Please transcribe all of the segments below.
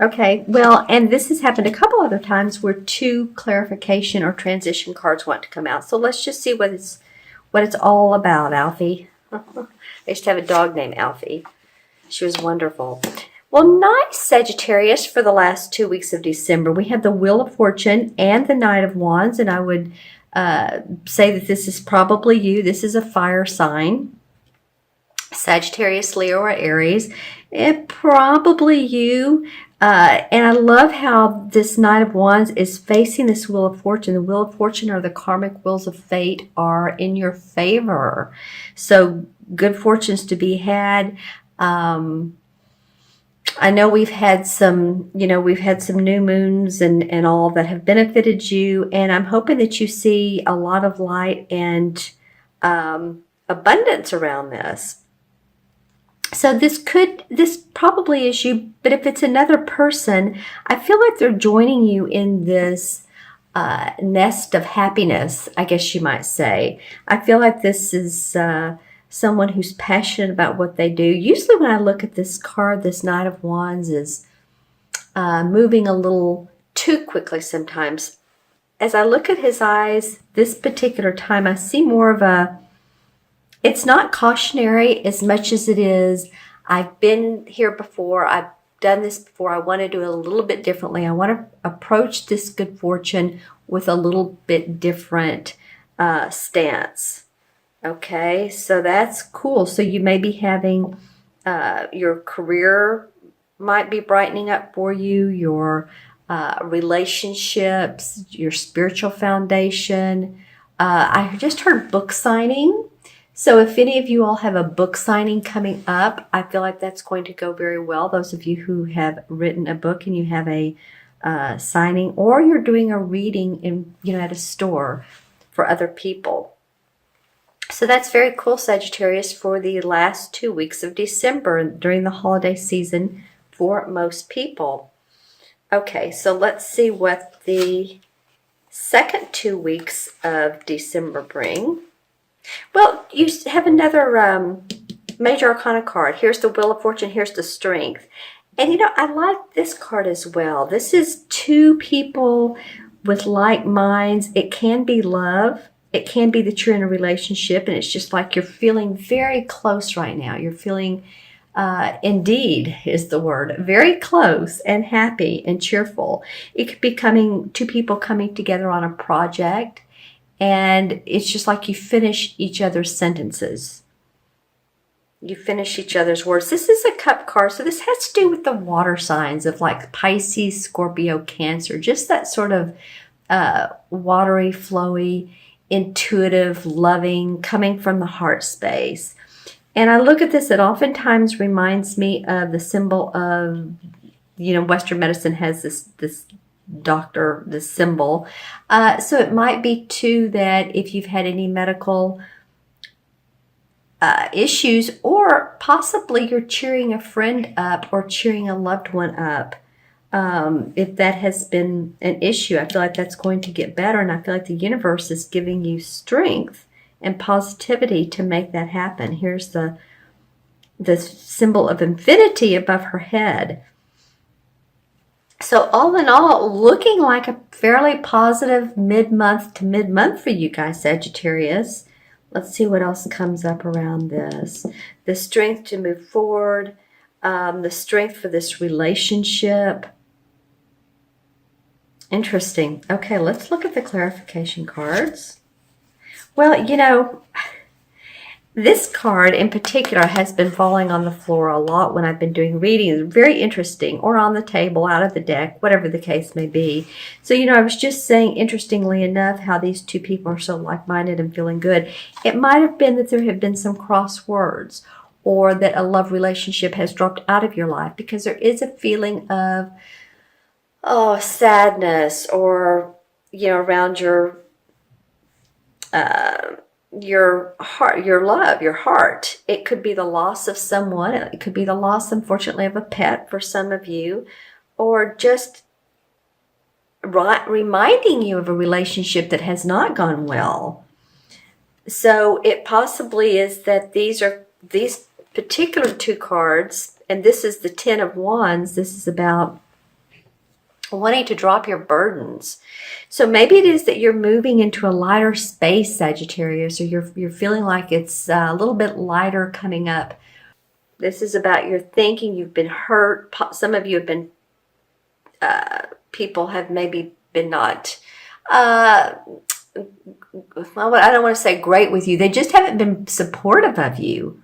Okay, well, and this has happened a couple other times where two clarification or transition cards want to come out. So let's just see what it's all about, Alfie. I used to have a dog named Alfie. She was wonderful. Well, nice, Sagittarius, for the last 2 weeks of December. We have the Wheel of Fortune and the Knight of Wands, and I would say that this is probably you. This is a fire sign. Sagittarius, Leo, or Aries. Probably you. And I love how this Knight of Wands is facing this Wheel of Fortune. The Wheel of Fortune, or the karmic wheels of fate, are in your favor. So good fortunes to be had. I know we've had some new moons and all that have benefited you. And I'm hoping that you see a lot of light and abundance around this. So this probably is you, but if it's another person, I feel like they're joining you in this nest of happiness, I guess you might say. I feel like this is someone who's passionate about what they do. Usually when I look at this card, this Knight of Wands is moving a little too quickly sometimes. As I look at his eyes this particular time, I see more of it's not cautionary as much as it is, I've been here before, I've done this before, I want to do it a little bit differently. I want to approach this good fortune with a little bit different stance. Okay, so that's cool. So you may be having your career might be brightening up for you, your relationships, your spiritual foundation. I just heard book signing. So if any of you all have a book signing coming up, I feel like that's going to go very well. Those of you who have written a book and you have a signing, or you're doing a reading at a store for other people. So that's very cool, Sagittarius, for the last 2 weeks of December during the holiday season for most people. Okay, so let's see what the second 2 weeks of December bring. Well, you have another major arcana card. Here's the Wheel of Fortune. Here's the Strength. And, I like this card as well. This is two people with like minds. It can be love. It can be that you're in a relationship, and it's just like you're feeling very close right now. You're feeling, indeed is the word, very close and happy and cheerful. It could be two people coming together on a project. And it's just like you finish each other's sentences. You finish each other's words. This is a cup card, so this has to do with the water signs of like Pisces, Scorpio, Cancer. Just that sort of watery, flowy, intuitive, loving, coming from the heart space. And I look at this, it oftentimes reminds me of the symbol of, Western medicine has this doctor, the symbol. So it might be too that if you've had any medical issues, or possibly you're cheering a friend up or cheering a loved one up, if that has been an issue, I feel like that's going to get better. And I feel like the universe is giving you strength and positivity to make that happen. Here's the symbol of infinity above her head. So all in all, looking like a fairly positive mid-month to mid-month for you guys, Sagittarius. Let's see what else comes up around this. The strength to move forward, the strength for this relationship. Interesting. Okay, let's look at the clarification cards. Well, this card in particular has been falling on the floor a lot when I've been doing readings. Very interesting. Or on the table, out of the deck, whatever the case may be. So, I was just saying, interestingly enough, how these two people are so like-minded and feeling good. It might have been that there have been some cross words, or that a love relationship has dropped out of your life, because there is a feeling of, sadness, or, around your heart, your love, your heart. It could be the loss of someone. It could be the loss, unfortunately, of a pet for some of you, or just reminding you of a relationship that has not gone well. So it possibly is that these particular two cards, and this is the Ten of Wands. This is about wanting to drop your burdens. So maybe it is that you're moving into a lighter space, Sagittarius, or you're feeling like it's a little bit lighter coming up. This is about your thinking. You've been hurt. Some of you have been, people have maybe been not, well, I don't want to say great with you. They just haven't been supportive of you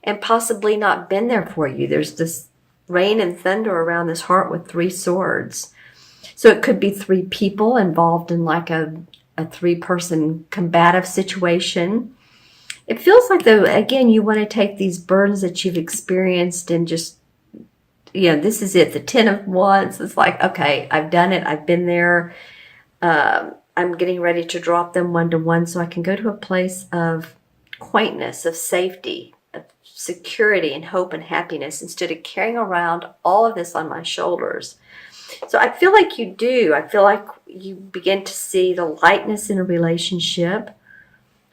and possibly not been there for you. There's this rain and thunder around this heart with 3 swords. So it could be 3 people involved in like a 3-person combative situation. It feels like, though, again, you want to take these burdens that you've experienced and just, this is it, the 10 of Wands. It's like, okay, I've done it. I've been there. I'm getting ready to drop them one-to-one so I can go to a place of quietness, of safety, of security and hope and happiness instead of carrying around all of this on my shoulders. So I feel like you do. I feel like you begin to see the lightness in a relationship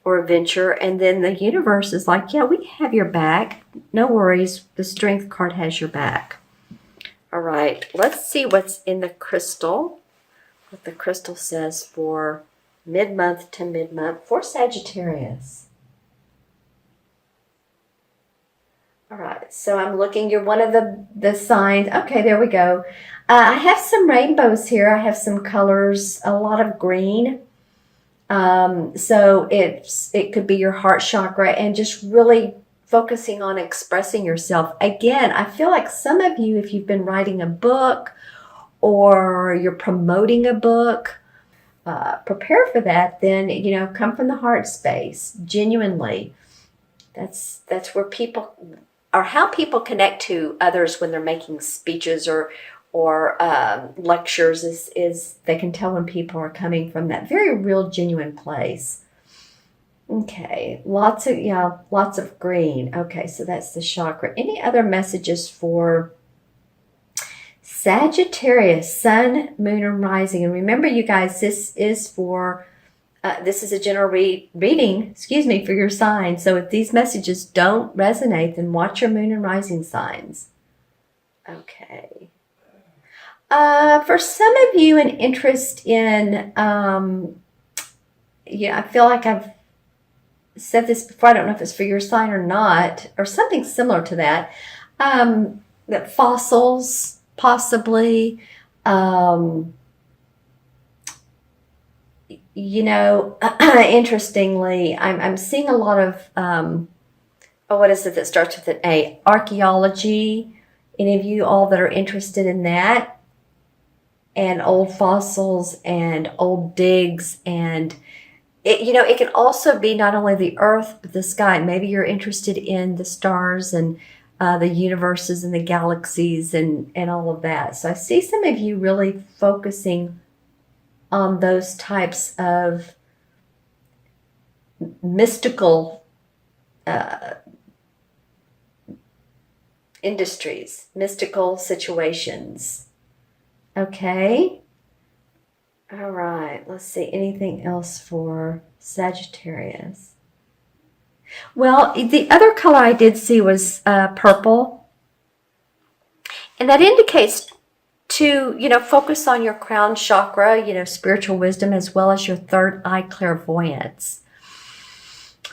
or a venture, and then the universe is like, yeah, we have your back. No worries. The Strength card has your back. All right. Let's see what's in the crystal. What the crystal says for mid-month to mid-month for Sagittarius. All right, so I'm looking. You're one of the signs. Okay, there we go. I have some rainbows here. I have some colors, a lot of green. So it could be your heart chakra and just really focusing on expressing yourself. Again, I feel like some of you, if you've been writing a book or you're promoting a book, prepare for that. Then, come from the heart space, genuinely. That's where people, or how people connect to others when they're making speeches or lectures is they can tell when people are coming from that very real, genuine place. Okay, lots of green. Okay, so that's the chakra. Any other messages for Sagittarius, Sun, Moon, and Rising? And remember, you guys, this is for this is a general reading, for your sign. So if these messages don't resonate, then watch your Moon and Rising signs. Okay. For some of you, an interest in, I feel like I've said this before. I don't know if it's for your sign or not, or something similar to that. That fossils, possibly. Interestingly, I'm seeing a lot of, what is it that starts with an A? Archaeology. Any of you all that are interested in that? And old fossils and old digs, and it can also be not only the earth but the sky. Maybe you're interested in the stars and the universes and the galaxies and all of that. So I see some of you really focusing on those types of mystical industries, mystical situations. Okay. All right. Let's see. Anything else for Sagittarius? Well, the other color I did see was purple. And that indicates to, focus on your crown chakra, spiritual wisdom, as well as your third eye clairvoyance.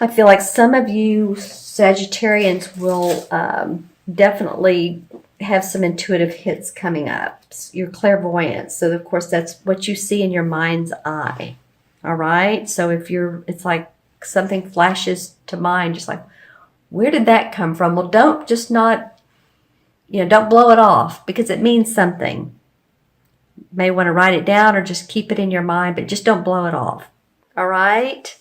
I feel like some of you Sagittarians will definitely have some intuitive hits coming up. Your clairvoyance. So of course that's what you see in your mind's eye. All right. So it's like something flashes to mind, just like, where did that come from? Well, don't blow it off because it means something. You may want to write it down or just keep it in your mind, but just don't blow it off. All right.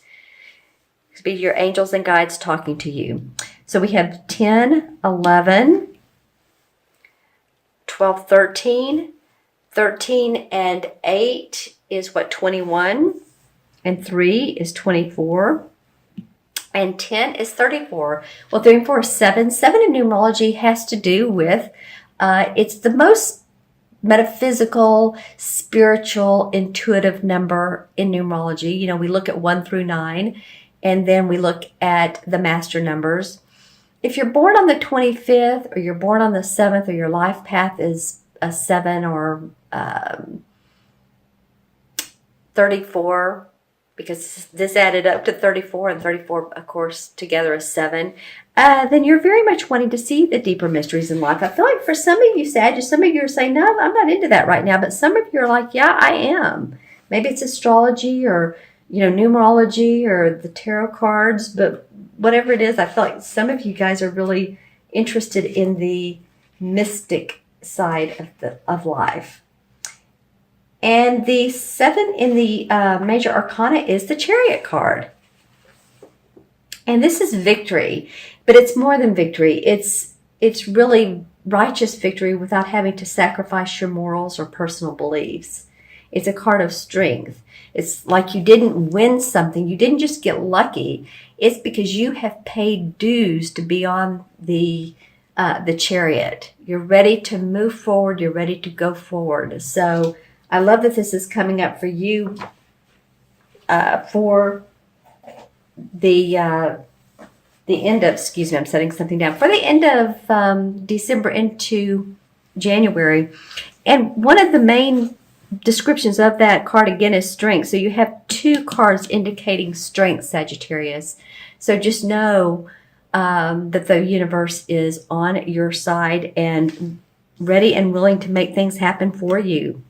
It's be your angels and guides talking to you. So we have 10, 11, 12, 13. 13 and 8 is 21. And 3 is 24. And 10 is 34. Well, 3 and 4 is 7. 7 in numerology has to do with, it's the most metaphysical, spiritual, intuitive number in numerology. We look at 1 through 9, and then we look at the master numbers. If you're born on the 25th, or you're born on the 7th, or your life path is a 7 or 34, because this added up to 34, and 34, of course, together is 7, then you're very much wanting to see the deeper mysteries in life. I feel like for some of you, Sag, some of you are saying, no, I'm not into that right now. But some of you are like, yeah, I am. Maybe it's astrology or, numerology or the tarot cards. But whatever it is, I feel like some of you guys are really interested in the mystic side of life. And the 7 in the major arcana is the Chariot card. And this is victory, but it's more than victory. It's really righteous victory without having to sacrifice your morals or personal beliefs. It's a card of strength. It's like you didn't win something. You didn't just get lucky. It's because you have paid dues to be on the Chariot. You're ready to move forward. You're ready to go forward. So I love that this is coming up for you for the end of, excuse me, I'm setting something down, for the end of December into January. And one of the main descriptions of that card, again, is strength. So you have 2 cards indicating strength, Sagittarius. So just know that the universe is on your side and ready and willing to make things happen for you.